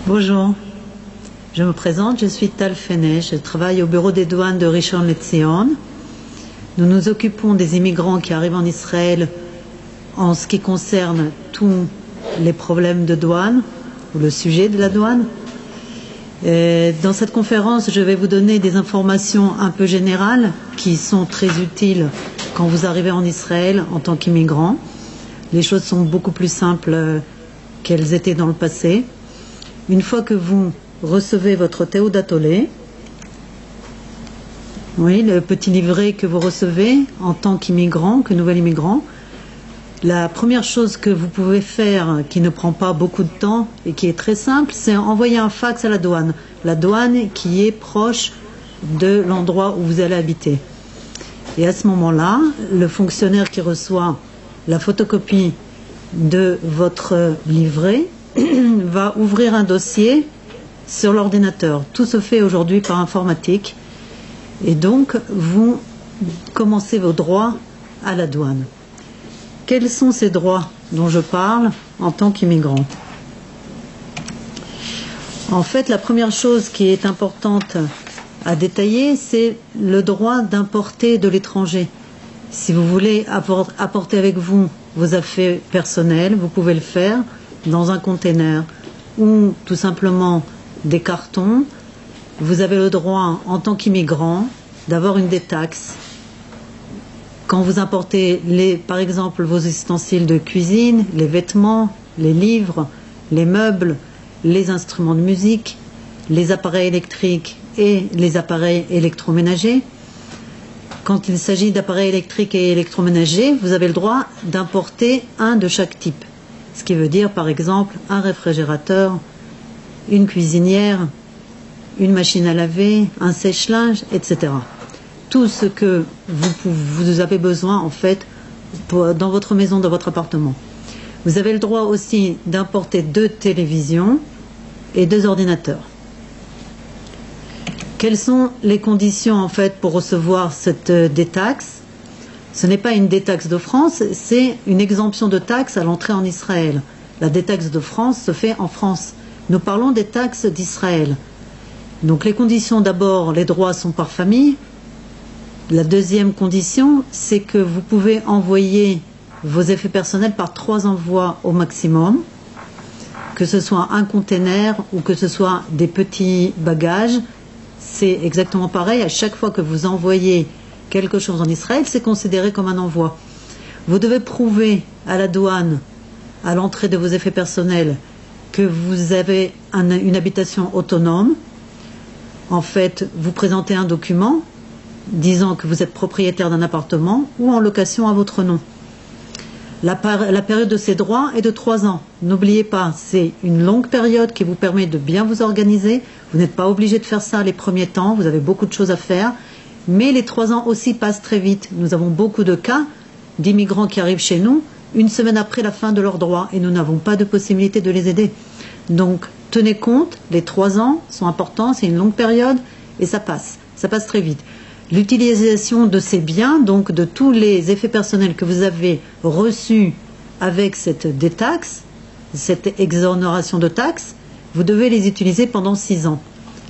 Bonjour, je me présente, je suis Tal Fenech, je travaille au bureau des douanes de Rishon LeZion. Nous nous occupons des immigrants qui arrivent en Israël en ce qui concerne tous les problèmes de douane ou le sujet de la douane. Dans cette conférence, je vais vous donner des informations un peu générales qui sont très utiles quand vous arrivez en Israël en tant qu'immigrant. Les choses sont beaucoup plus simples qu'elles étaient dans le passé. Une fois que vous recevez votre Teudat Olé, oui, le petit livret que vous recevez en tant qu'immigrant, que nouvel immigrant, la première chose que vous pouvez faire, qui ne prend pas beaucoup de temps et qui est très simple, c'est envoyer un fax à la douane qui est proche de l'endroit où vous allez habiter. Et à ce moment-là, le fonctionnaire qui reçoit la photocopie de votre livret va ouvrir un dossier sur l'ordinateur. Tout se fait aujourd'hui par informatique. Et donc, vous commencez vos droits à la douane. Quels sont ces droits dont je parle en tant qu'immigrant? En fait, la première chose qui est importante à détailler, c'est le droit d'importer de l'étranger. Si vous voulez apporter avec vous vos affaires personnelles, vous pouvez le faire dans un container ou tout simplement des cartons. Vous avez le droit, en tant qu'immigrant, d'avoir une détaxe. Quand vous importez, par exemple, vos ustensiles de cuisine, les vêtements, les livres, les meubles, les instruments de musique, les appareils électriques et les appareils électroménagers. Quand il s'agit d'appareils électriques et électroménagers, vous avez le droit d'importer un de chaque type. Ce qui veut dire, par exemple, un réfrigérateur, une cuisinière, une machine à laver, un sèche-linge, etc. Tout ce que vous avez besoin, en fait, dans votre maison, dans votre appartement. Vous avez le droit aussi d'importer 2 télévisions et 2 ordinateurs. Quelles sont les conditions, en fait, pour recevoir cette détaxe? Ce n'est pas une détaxe de France, c'est une exemption de taxe à l'entrée en Israël. La détaxe de France se fait en France. Nous parlons des taxes d'Israël. Donc les conditions, d'abord, les droits sont par famille. La deuxième condition, c'est que vous pouvez envoyer vos effets personnels par 3 envois au maximum, que ce soit un container ou que ce soit des petits bagages. C'est exactement pareil. À chaque fois que vous envoyez quelque chose en Israël, c'est considéré comme un envoi. Vous devez prouver à la douane, à l'entrée de vos effets personnels, que vous avez une habitation autonome. En fait, vous présentez un document disant que vous êtes propriétaire d'un appartement ou en location à votre nom. La période de ces droits est de 3 ans. N'oubliez pas, c'est une longue période qui vous permet de bien vous organiser. Vous n'êtes pas obligé de faire ça les premiers temps, vous avez beaucoup de choses à faire. Mais les 3 ans aussi passent très vite. Nous avons beaucoup de cas d'immigrants qui arrivent chez nous une semaine après la fin de leurs droits et nous n'avons pas de possibilité de les aider. Donc, tenez compte, les 3 ans sont importants, c'est une longue période et ça passe très vite. L'utilisation de ces biens, donc de tous les effets personnels que vous avez reçus avec cette détaxe, cette exonération de taxes, vous devez les utiliser pendant 6 ans.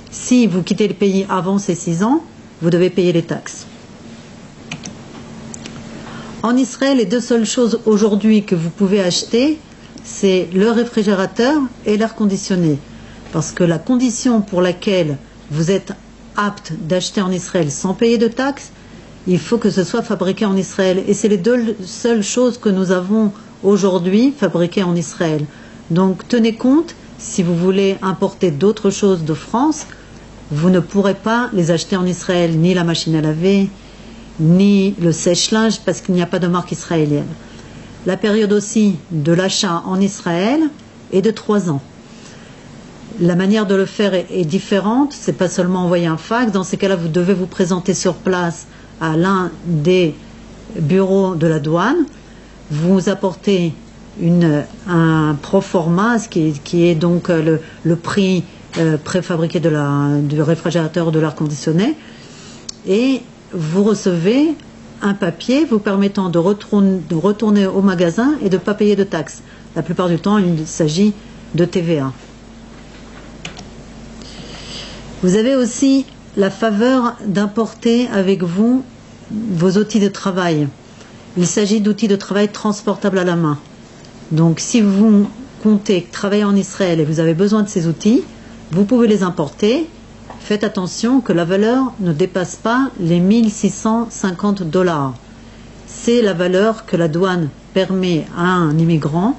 Si vous quittez le pays avant ces 6 ans, vous devez payer les taxes. En Israël, les 2 seules choses aujourd'hui que vous pouvez acheter, c'est le réfrigérateur et l'air conditionné. Parce que la condition pour laquelle vous êtes apte d'acheter en Israël sans payer de taxes, il faut que ce soit fabriqué en Israël. Et c'est les 2 seules choses que nous avons aujourd'hui fabriquées en Israël. Donc tenez compte, si vous voulez importer d'autres choses de France, vous ne pourrez pas les acheter en Israël, ni la machine à laver, ni le sèche-linge, parce qu'il n'y a pas de marque israélienne. La période aussi de l'achat en Israël est de 3 ans. La manière de le faire est différente, c'est pas seulement envoyer un fax. Dans ces cas-là, vous devez vous présenter sur place à l'un des bureaux de la douane. Vous apportez un proforma, qui est donc le prix préfabriqué du réfrigérateur de l'air conditionné, et vous recevez un papier vous permettant de retourner au magasin et de ne pas payer de taxes. La plupart du temps, il s'agit de TVA. Vous avez aussi la faveur d'importer avec vous vos outils de travail. Il s'agit d'outils de travail transportables à la main. Donc si vous comptez travailler en Israël et vous avez besoin de ces outils, vous pouvez les importer. Faites attention que la valeur ne dépasse pas les 1650 $. C'est la valeur que la douane permet à un immigrant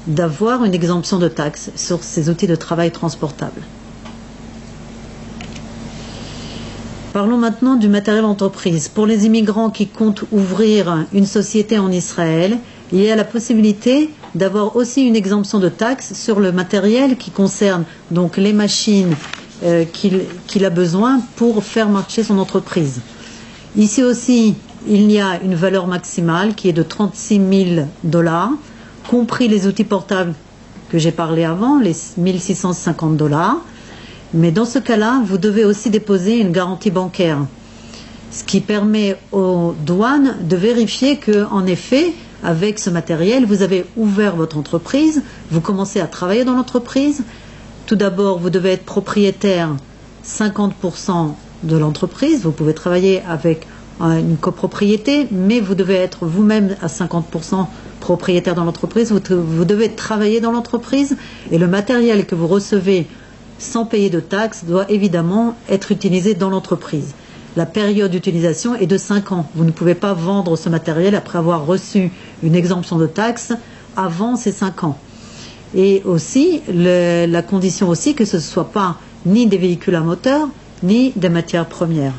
d'avoir une exemption de taxes sur ces outils de travail transportables. Parlons maintenant du matériel entreprise. Pour les immigrants qui comptent ouvrir une société en Israël, il y a la possibilité d'avoir aussi une exemption de taxes sur le matériel qui concerne donc les machines qu'il a besoin pour faire marcher son entreprise. Ici aussi, il y a une valeur maximale qui est de 36 000 $, compris les outils portables que j'ai parlé avant, les 1650 $. Mais dans ce cas-là, vous devez aussi déposer une garantie bancaire, ce qui permet aux douanes de vérifier que, en effet, avec ce matériel, vous avez ouvert votre entreprise, vous commencez à travailler dans l'entreprise. Tout d'abord, vous devez être propriétaire 50% de l'entreprise. Vous pouvez travailler avec une copropriété, mais vous devez être vous-même à 50% propriétaire dans l'entreprise. Vous devez travailler dans l'entreprise et le matériel que vous recevez sans payer de taxes doit évidemment être utilisé dans l'entreprise. La période d'utilisation est de 5 ans. Vous ne pouvez pas vendre ce matériel après avoir reçu une exemption de taxes avant ces 5 ans. Et aussi, la condition aussi que ce ne soit pas ni des véhicules à moteur, ni des matières premières.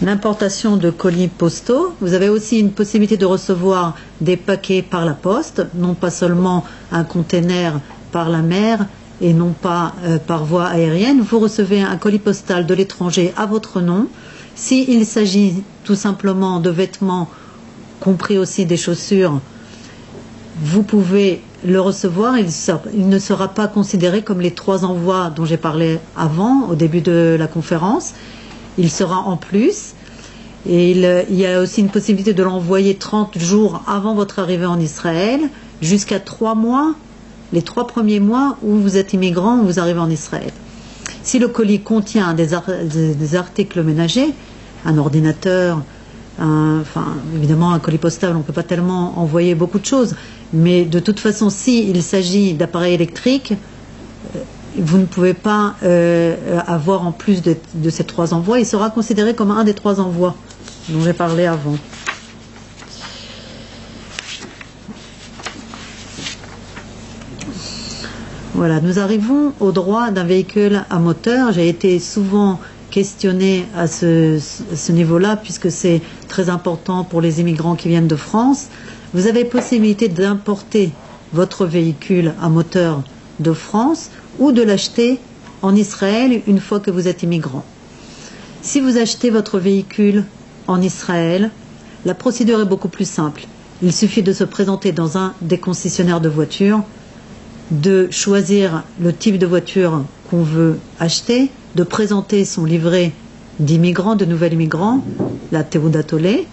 L'importation de colis postaux, vous avez aussi une possibilité de recevoir des paquets par la poste, non pas seulement un container par la mer et non pas par voie aérienne. Vous recevez un colis postal de l'étranger à votre nom. S'il s'agit tout simplement de vêtements, compris aussi des chaussures, vous pouvez le recevoir. Il ne sera pas considéré comme les 3 envois dont j'ai parlé avant, au début de la conférence. Il sera en plus. Et il y a aussi une possibilité de l'envoyer 30 jours avant votre arrivée en Israël, jusqu'à 3 mois, les 3 premiers mois où vous êtes immigrant, où vous arrivez en Israël. Si le colis contient des articles ménagers, un ordinateur, évidemment un colis postal, on ne peut pas tellement envoyer beaucoup de choses, mais de toute façon, s'il s'agit d'appareils électriques, vous ne pouvez pas avoir en plus de ces 3 envois. Il sera considéré comme un des 3 envois dont j'ai parlé avant. Voilà, nous arrivons au droit d'un véhicule à moteur. J'ai été souvent questionnée à ce niveau-là, puisque c'est très important pour les immigrants qui viennent de France. Vous avez possibilité d'importer votre véhicule à moteur de France ou de l'acheter en Israël une fois que vous êtes immigrant. Si vous achetez votre véhicule en Israël, la procédure est beaucoup plus simple. Il suffit de se présenter dans un des concessionnaires de voitures, de choisir le type de voiture qu'on veut acheter, de présenter son livret d'immigrant, de nouvel immigrant, la Teudat Olé,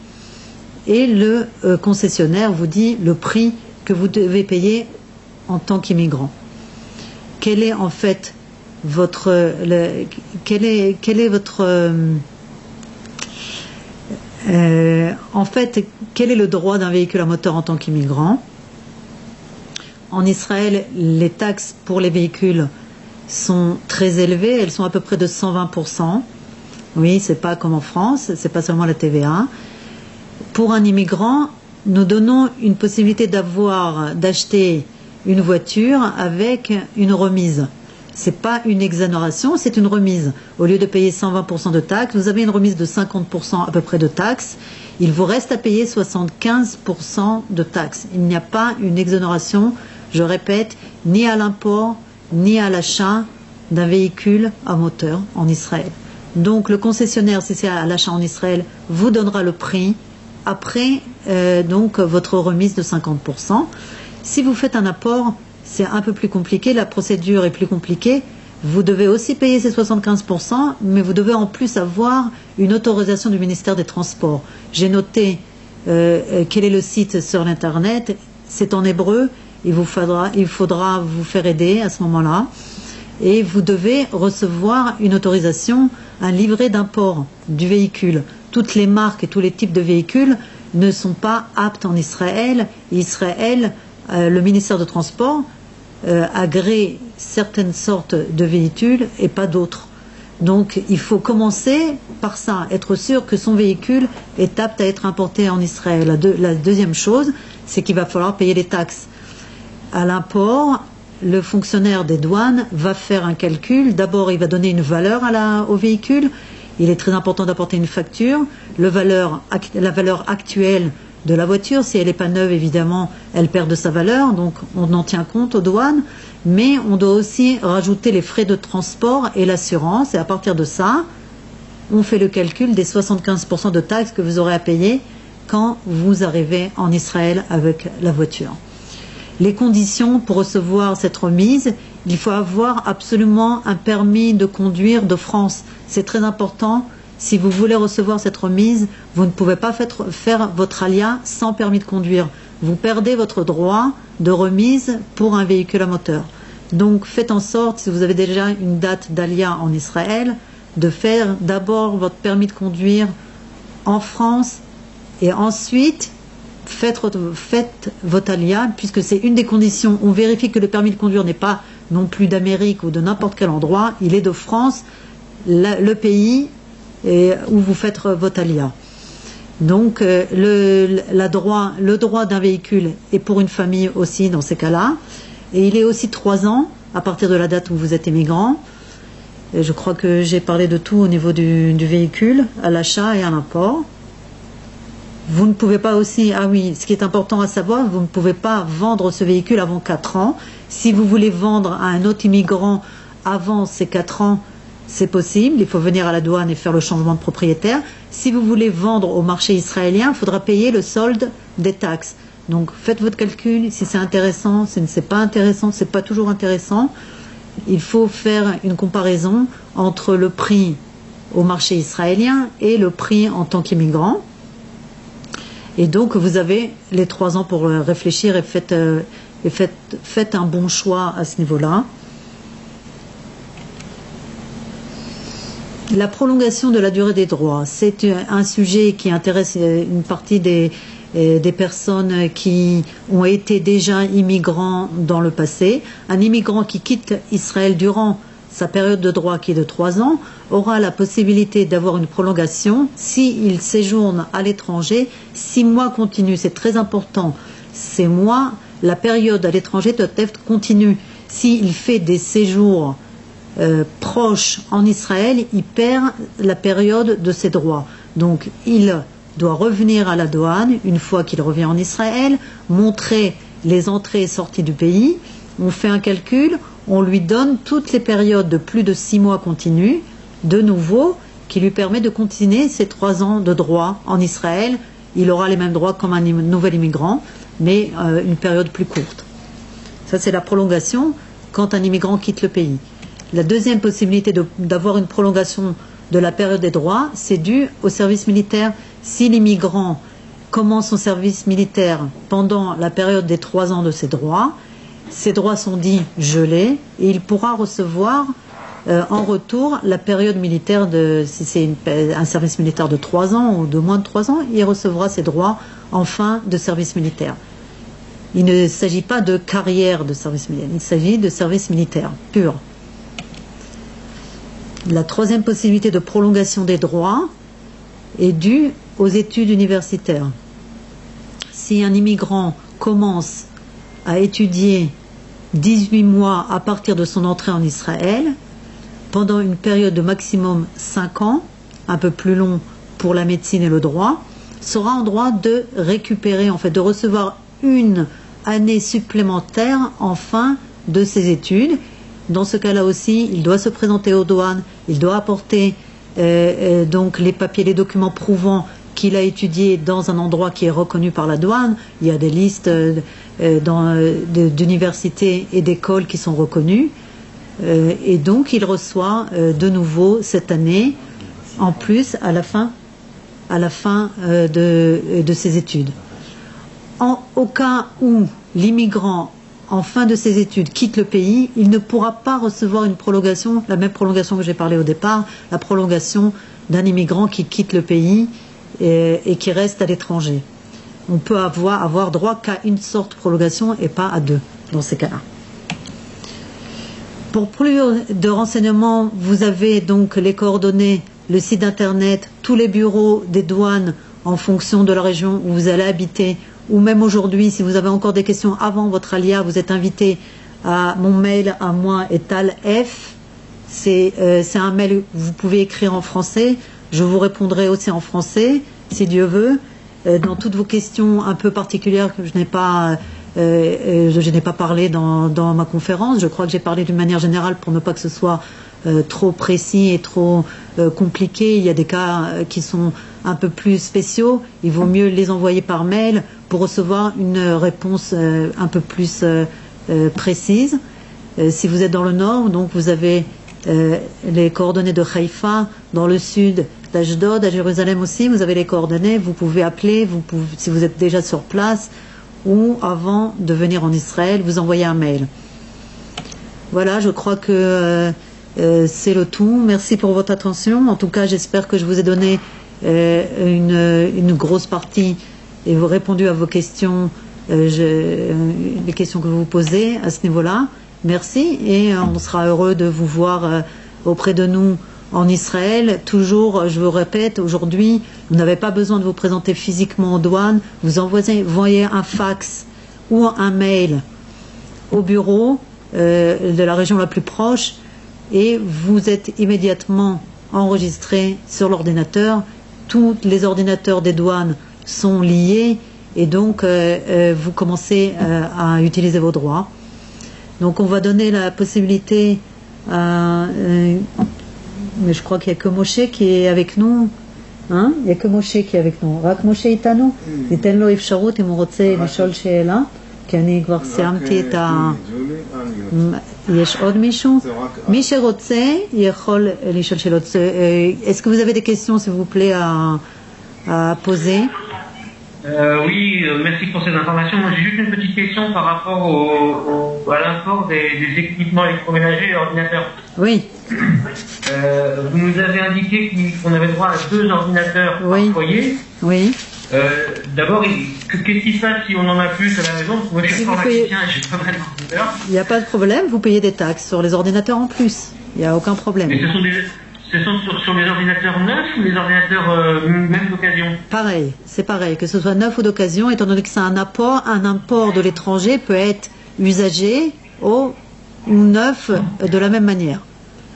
et le concessionnaire vous dit le prix que vous devez payer en tant qu'immigrant. Quel est en fait votre quel est le droit d'un véhicule à moteur en tant qu'immigrant? En Israël, les taxes pour les véhicules sont très élevées, elles sont à peu près de 120%. Oui, c'est pas comme en France, c'est pas seulement la TVA. Pour un immigrant, nous donnons une possibilité d'acheter une voiture avec une remise. C'est pas une exonération, c'est une remise. Au lieu de payer 120% de taxes, vous avez une remise de 50% à peu près de taxes. Il vous reste à payer 75% de taxes. Il n'y a pas une exonération, je répète, ni à l'import, ni à l'achat d'un véhicule à moteur en Israël. Donc le concessionnaire, si c'est à l'achat en Israël, vous donnera le prix après donc votre remise de 50%. Si vous faites un apport, c'est un peu plus compliqué, la procédure est plus compliquée. Vous devez aussi payer ces 75%, mais vous devez en plus avoir une autorisation du ministère des Transports. J'ai noté quel est le site sur l'Internet, c'est en hébreu, il faudra vous faire aider à ce moment-là. Et vous devez recevoir une autorisation, un livret d'import du véhicule. Toutes les marques et tous les types de véhicules ne sont pas aptes en Israël. Israël, le ministère de Transport agrée certaines sortes de véhicules et pas d'autres. Donc il faut commencer par ça, être sûr que son véhicule est apte à être importé en Israël. La deuxième chose, c'est qu'il va falloir payer les taxes. À l'import, le fonctionnaire des douanes va faire un calcul. D'abord, il va donner une valeur au véhicule. Il est très important d'apporter une facture. La valeur actuelle de la voiture, si elle n'est pas neuve, évidemment, elle perd de sa valeur. Donc, on en tient compte aux douanes. Mais on doit aussi rajouter les frais de transport et l'assurance. Et à partir de ça, on fait le calcul des 75% de taxes que vous aurez à payer quand vous arrivez en Israël avec la voiture. Les conditions pour recevoir cette remise, il faut avoir absolument un permis de conduire de France. C'est très important. Si vous voulez recevoir cette remise, vous ne pouvez pas faire votre alia sans permis de conduire. Vous perdez votre droit de remise pour un véhicule à moteur. Donc faites en sorte, si vous avez déjà une date d'alia en Israël, de faire d'abord votre permis de conduire en France et ensuite faites votre alia, puisque c'est une des conditions. On vérifie que le permis de conduire n'est pas non plus d'Amérique ou de n'importe quel endroit, il est de France, le pays où vous faites votre alia. Donc le droit d'un véhicule est pour une famille aussi dans ces cas-là, et il est aussi 3 ans à partir de la date où vous êtes immigrant. Et je crois que j'ai parlé de tout au niveau du véhicule, à l'achat et à l'import. Vous ne pouvez pas aussi, ah oui, ce qui est important à savoir, vous ne pouvez pas vendre ce véhicule avant 4 ans. Si vous voulez vendre à un autre immigrant avant ces 4 ans, c'est possible. Il faut venir à la douane et faire le changement de propriétaire. Si vous voulez vendre au marché israélien, il faudra payer le solde des taxes. Donc faites votre calcul, si c'est intéressant, si c'est pas intéressant, c'est pas toujours intéressant. Il faut faire une comparaison entre le prix au marché israélien et le prix en tant qu'immigrant. Et donc vous avez les 3 ans pour réfléchir et faites un bon choix à ce niveau-là. La prolongation de la durée des droits, c'est un sujet qui intéresse une partie des personnes qui ont été déjà immigrants dans le passé. Un immigrant qui quitte Israël durant sa période de droit qui est de 3 ans aura la possibilité d'avoir une prolongation s'il séjourne à l'étranger 6 mois continus. C'est très important. Ces mois, la période à l'étranger doit être continue. S'il fait des séjours proches en Israël, il perd la période de ses droits. Donc il doit revenir à la douane une fois qu'il revient en Israël, montrer les entrées et sorties du pays. On fait un calcul, on lui donne toutes les périodes de plus de 6 mois continus, de nouveau, qui lui permet de continuer ses 3 ans de droit en Israël. Il aura les mêmes droits comme un nouvel immigrant, mais une période plus courte. Ça, c'est la prolongation quand un immigrant quitte le pays. La deuxième possibilité d'avoir une prolongation de la période des droits, c'est dû au service militaire. Si l'immigrant commence son service militaire pendant la période des 3 ans de ses droits sont dits gelés et il pourra recevoir en retour la période militaire si c'est un service militaire de 3 ans ou de moins de 3 ans, il recevra ses droits en fin de service militaire. Il ne s'agit pas de carrière de service militaire, il s'agit de service militaire pur. La troisième possibilité de prolongation des droits est due aux études universitaires. Si un immigrant commence à étudier 18 mois à partir de son entrée en Israël, pendant une période de maximum 5 ans, un peu plus long pour la médecine et le droit, sera en droit de récupérer, en fait, de recevoir une année supplémentaire en fin de ses études. Dans ce cas-là aussi, il doit se présenter aux douanes, il doit apporter donc les papiers, les documents prouvant qu'il a étudié dans un endroit qui est reconnu par la douane. Il y a des listes d'universités et d'écoles qui sont reconnues. Et donc, il reçoit de nouveau cette année, en plus, à la fin de ses études. Au cas où l'immigrant en fin de ses études, quitte le pays, il ne pourra pas recevoir une prolongation, la même prolongation que j'ai parlé au départ, la prolongation d'un immigrant qui quitte le pays et qui reste à l'étranger. On peut avoir droit qu'à une sorte de prolongation et pas à deux, dans ces cas-là. Pour plus de renseignements, vous avez donc les coordonnées, le site internet, tous les bureaux des douanes en fonction de la région où vous allez habiter, ou même aujourd'hui, si vous avez encore des questions avant votre alia, vous êtes invité à mon mail à moi, Etal F. C'est un mail que vous pouvez écrire en français. Je vous répondrai aussi en français, si Dieu veut, dans toutes vos questions un peu particulières que je n'ai pas parlé dans ma conférence. Je crois que j'ai parlé d'une manière générale pour ne pas que ce soit trop précis et trop compliqué. Il y a des cas qui sont un peu plus spéciaux. Il vaut mieux les envoyer par mail pour recevoir une réponse un peu plus précise. Si vous êtes dans le nord, donc vous avez les coordonnées de Haïfa, dans le sud d'Ashdod, à Jérusalem aussi, vous avez les coordonnées, vous pouvez appeler, si vous êtes déjà sur place, ou avant de venir en Israël, vous envoyez un mail. Voilà, je crois que c'est le tout. Merci pour votre attention. En tout cas, j'espère que je vous ai donné une grosse partie et vous répondu à vos questions, les questions que vous vous posez à ce niveau-là. Merci et on sera heureux de vous voir auprès de nous en Israël. Toujours, je vous répète, aujourd'hui, vous n'avez pas besoin de vous présenter physiquement aux douanes. Vous envoyez un fax ou un mail au bureau de la région la plus proche et vous êtes immédiatement enregistré sur l'ordinateur. Tous les ordinateurs des douanes sont liés et donc vous commencez à utiliser vos droits. Donc on va donner la possibilité à... mais je crois qu'il n'y a que Moshe qui est avec nous. Hein? Il n'y a que Moshe qui est avec nous. רק משה איתנו? ניתן לו אפשרות אם הוא רוצה לשאול שאלה, כי אני כבר סיימתי את ה... יש עוד מישהו? מי שרוצה יכול לשאול שאלות. Est-ce que vous avez des questions, s'il vous plaît, à poser? Oui, merci pour ces informations. Moi, j'ai juste une petite question par rapport à l'import des équipements électroménagers et ordinateurs. Oui. Vous nous avez indiqué qu'on avait droit à 2 ordinateurs par foyer. Oui. D'abord, qu'est-ce qui se passe si on en a plus à la maison? Moi, je suis informaticien et j'ai pas mal d'ordinateurs. Il n'y a pas de problème, vous payez des taxes sur les ordinateurs en plus. Il n'y a aucun problème. Et ce sont sur les ordinateurs neufs ou les ordinateurs même d'occasion? Pareil, c'est pareil, que ce soit neuf ou d'occasion, étant donné que c'est un import de l'étranger peut être usagé ou neuf de la même manière.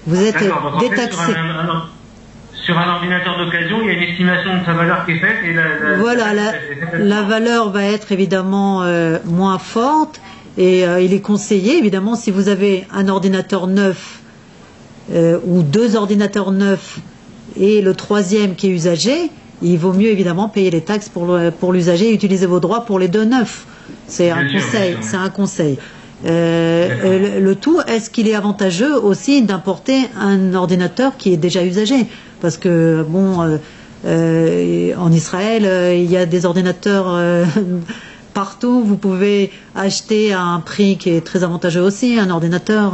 Vous êtes détaxé. Sur un ordinateur d'occasion, il y a une estimation de sa valeur qui est faite. Et la valeur va être évidemment moins forte et il est conseillé, évidemment, si vous avez un ordinateur neuf ou 2 ordinateurs neufs et le 3e qui est usagé, il vaut mieux évidemment payer les taxes pour l'usager et utiliser vos droits pour les 2 neufs. C'est un conseil. Le tout, est-ce qu'il est avantageux aussi d'importer un ordinateur qui est déjà usagé? Parce que, bon, en Israël, il y a des ordinateurs partout. Vous pouvez acheter à un prix qui est très avantageux aussi, un ordinateur.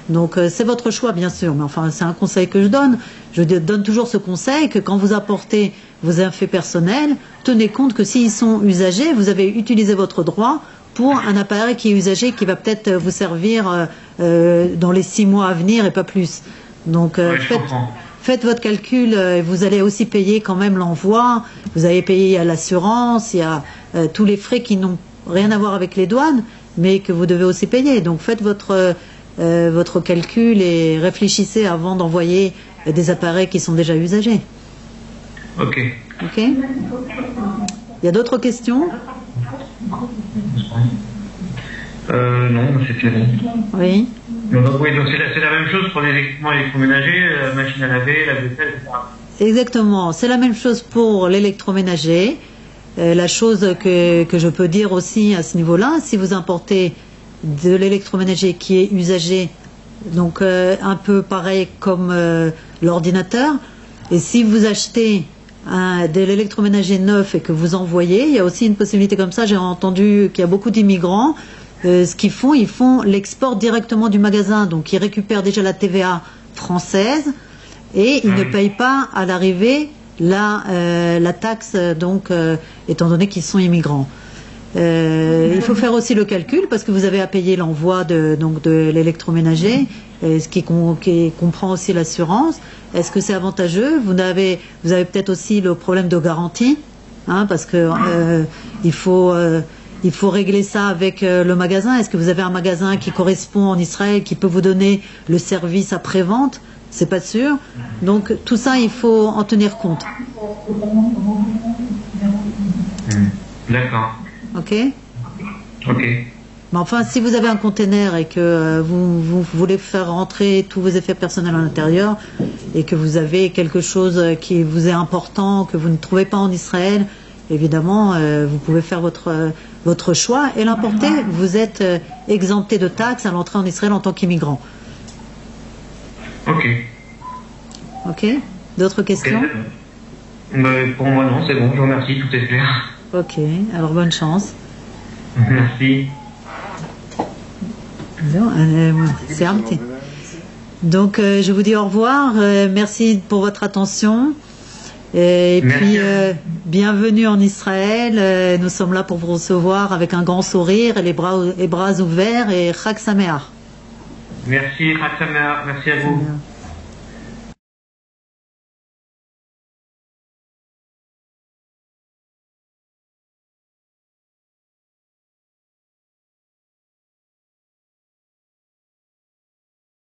Donc, c'est votre choix, bien sûr. Mais enfin, c'est un conseil que je donne. Je donne toujours ce conseil que quand vous apportez vos effets personnels, tenez compte que s'ils sont usagés, vous avez utilisé votre droit pour un appareil qui est usagé, qui va peut-être vous servir dans les 6 mois à venir et pas plus. Donc, faites votre calcul. Vous allez aussi payer quand même l'envoi. Vous allez payer l'assurance. Il y a tous les frais qui n'ont rien à voir avec les douanes, mais que vous devez aussi payer. Donc, faites votre calcul et réfléchissez avant d'envoyer des appareils qui sont déjà usagés. Ok. Il y a d'autres questions? Non, c'était bon. Oui. Donc c'est la même chose pour les équipements électroménagers, la machine à laver, la vaisselle, etc. Exactement, c'est la même chose pour l'électroménager. La chose que je peux dire aussi à ce niveau-là, si vous importez de l'électroménager qui est usagé, donc un peu pareil comme l'ordinateur, et si vous achetez de l'électroménager neuf et que vous envoyez, il y a aussi une possibilité comme ça. J'ai entendu qu'il y a beaucoup d'immigrants ce qu'ils font, ils font l'export directement du magasin. Donc ils récupèrent déjà la TVA française et ils ne payent pas à l'arrivée la taxe, donc étant donné qu'ils sont immigrants. Il faut faire aussi le calcul parce que vous avez à payer l'envoi de l'électroménager, ce qui comprend aussi l'assurance. Est-ce que c'est avantageux? Vous avez peut-être aussi le problème de garantie, hein, parce que il faut régler ça avec le magasin. Est-ce que vous avez un magasin qui correspond en Israël, qui peut vous donner le service après-vente? C'est pas sûr. Donc tout ça, il faut en tenir compte. D'accord. Ok. Ok. Mais enfin, si vous avez un container et que vous voulez faire rentrer tous vos effets personnels à l'intérieur et que vous avez quelque chose qui vous est important, que vous ne trouvez pas en Israël, évidemment, vous pouvez faire votre choix et l'importer. Vous êtes exempté de taxes à l'entrée en Israël en tant qu'immigrant. Ok. Ok. D'autres questions? Pour moi, non, c'est bon, je vous remercie, tout est clair. Ok, alors bonne chance. Merci. C'est un petit. Donc, je vous dis au revoir. Merci pour votre attention. Et puis, bienvenue en Israël. Nous sommes là pour vous recevoir avec un grand sourire et les bras ouverts et Chag Sameach. Merci, Chag Sameach. Merci à vous.